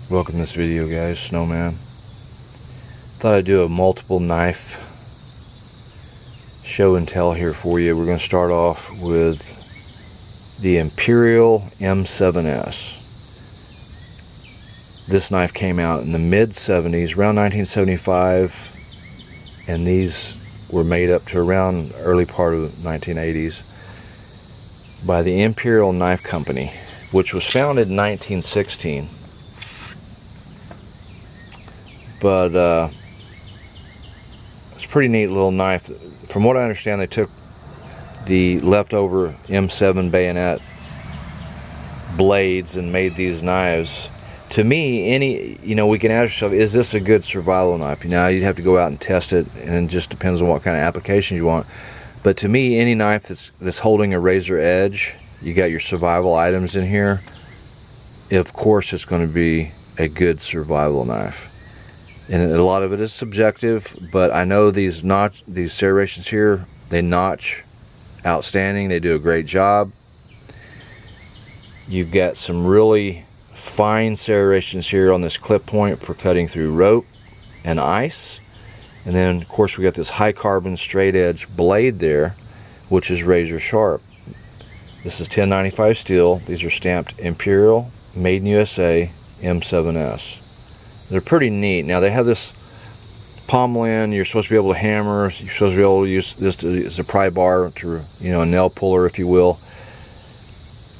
Welcome to this video, guys. Snowman. Thought I'd do a multiple knife show and tell here for you. We're going to start off with the Imperial M7S. This knife came out in the mid-70s, around 1975, and these were made up to around early part of the 1980s by the Imperial Knife Company, which was founded in 1916. But it's a pretty neat little knife. From what I understand, they took the leftover M7 bayonet blades and made these knives. To me, we can ask yourself, is this a good survival knife? Now, you'd have to go out and test it, and it just depends on what kind of application you want. But to me, any knife that's holding a razor edge, you got your survival items in here, of course it's going to be a good survival knife. And a lot of it is subjective, but I know these serrations here, they notch outstanding. They do a great job. You've got some really fine serrations here on this clip point for cutting through rope and ice. And then, of course, we got this high carbon straight edge blade there, which is razor sharp. This is 1095 steel. These are stamped Imperial, made in USA, M7S. They're pretty neat. Now, they have this pommel in. You're supposed to be able to hammer. You're supposed to be able to use this as a pry bar, to, a nail puller, if you will.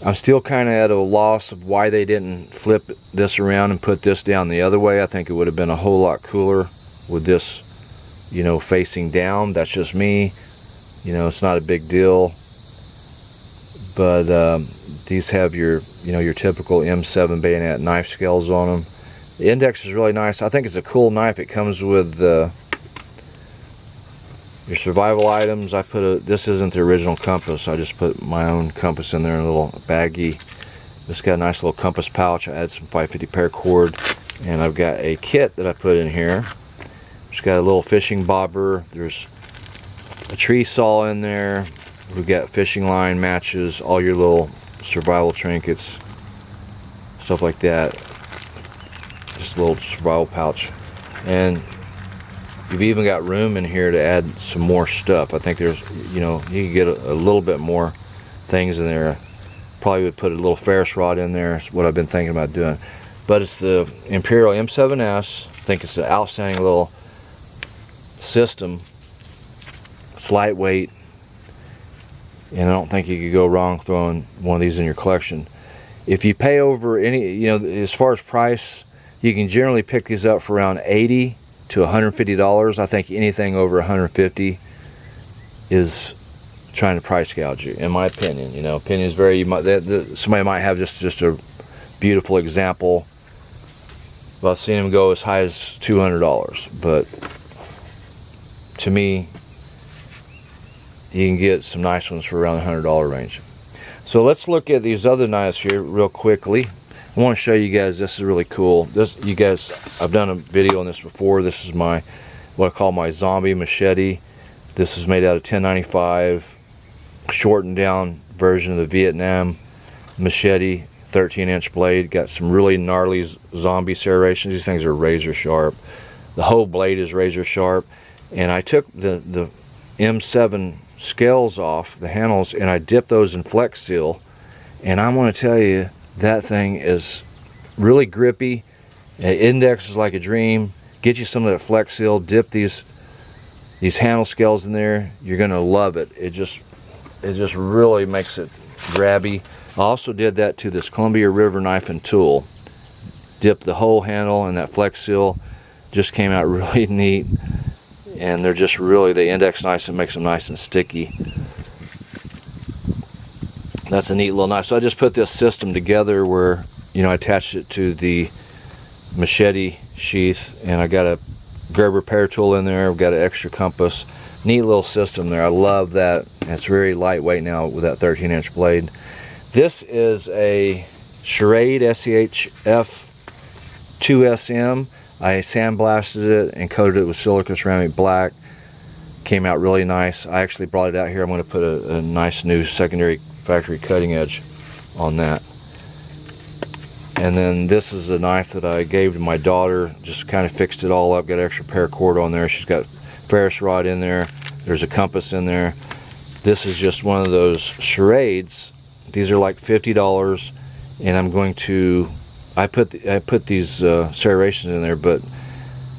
I'm still kind of at a loss of why they didn't flip this around and put this down the other way. I think it would have been a whole lot cooler with this, facing down. That's just me. It's not a big deal. But these have your, your typical M7 bayonet knife scales on them. The index is really nice. I think it's a cool knife. It comes with your survival items. This isn't the original compass. I just put my own compass in there in a little baggie. This got a nice little compass pouch. I added some 550 paracord, and I've got a kit that I put in here. It's got a little fishing bobber. There's a tree saw in there. We've got fishing line matches, all your little survival trinkets, stuff like that. Just a little survival pouch. And you've even got room in here to add some more stuff. I think there's, you can get a little bit more things in there. Probably would put a little Ferris rod in there. Is what I've been thinking about doing. But it's the Imperial M7S. I think it's an outstanding little system. It's lightweight, and I don't think you could go wrong throwing one of these in your collection. If you pay over any, as far as price, you can generally pick these up for around $80 to $150. I think anything over $150 is trying to price gouge you, in my opinion. Opinions vary. Somebody might have just a beautiful example. Well, I've seen them go as high as $200, but to me, you can get some nice ones for around the $100 range. So let's look at these other knives here real quickly. I want to show you guys, this is really cool. I've done a video on this before. This is what I call my zombie machete. This is made out of 1095, shortened down version of the Vietnam machete, 13-inch blade. Got some really gnarly zombie serrations. These things are razor sharp. The whole blade is razor sharp. And I took the M7 scales off, the handles, and I dipped those in Flex Seal. And I want to tell you, that thing is really grippy. The index is like a dream. Get you some of that Flex Seal, dip these handle scales in there. You're gonna love it. It just really makes it grabby. I also did that to this Columbia River knife and tool. Dipped the whole handle in that Flex Seal. Just came out really neat. And they're just really, they index nice and makes them nice and sticky. That's a neat little knife. So I just put this system together where, I attached it to the machete sheath, and I got a Gerber pear tool in there. I've got an extra compass. Neat little system there. I love that. And it's very lightweight now with that 13-inch blade. This is a Schrade SHTF 2SM. I sandblasted it and coated it with silica ceramic black. Came out really nice. I actually brought it out here. I'm going to put a nice new secondary factory cutting edge on that. And then this is a knife that I gave to my daughter, just kind of fixed it all up, got an extra paracord on there. She's got ferrous rod in there, there's a compass in there. This is just one of those charades. These are like $50, and I'm going to, I put these serrations in there, but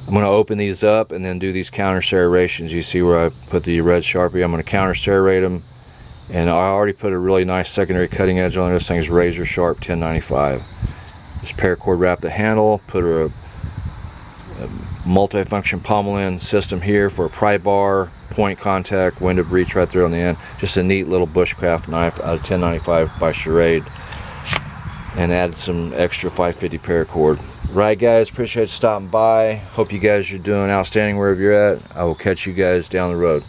I'm going to open these up and then do these counter serrations. You see where I put the red Sharpie? I'm going to counter serrate them, and I already put a really nice secondary cutting edge on it. This thing's razor sharp, 1095. Just paracord wrap the handle, put a multi-function pommel in system here for a pry bar, point contact, window breach right there on the end. Just a neat little bushcraft knife out of 1095 by Charade, and added some extra 550 paracord. Right guys, appreciate you stopping by. Hope you guys are doing outstanding wherever you're at. I will catch you guys down the road.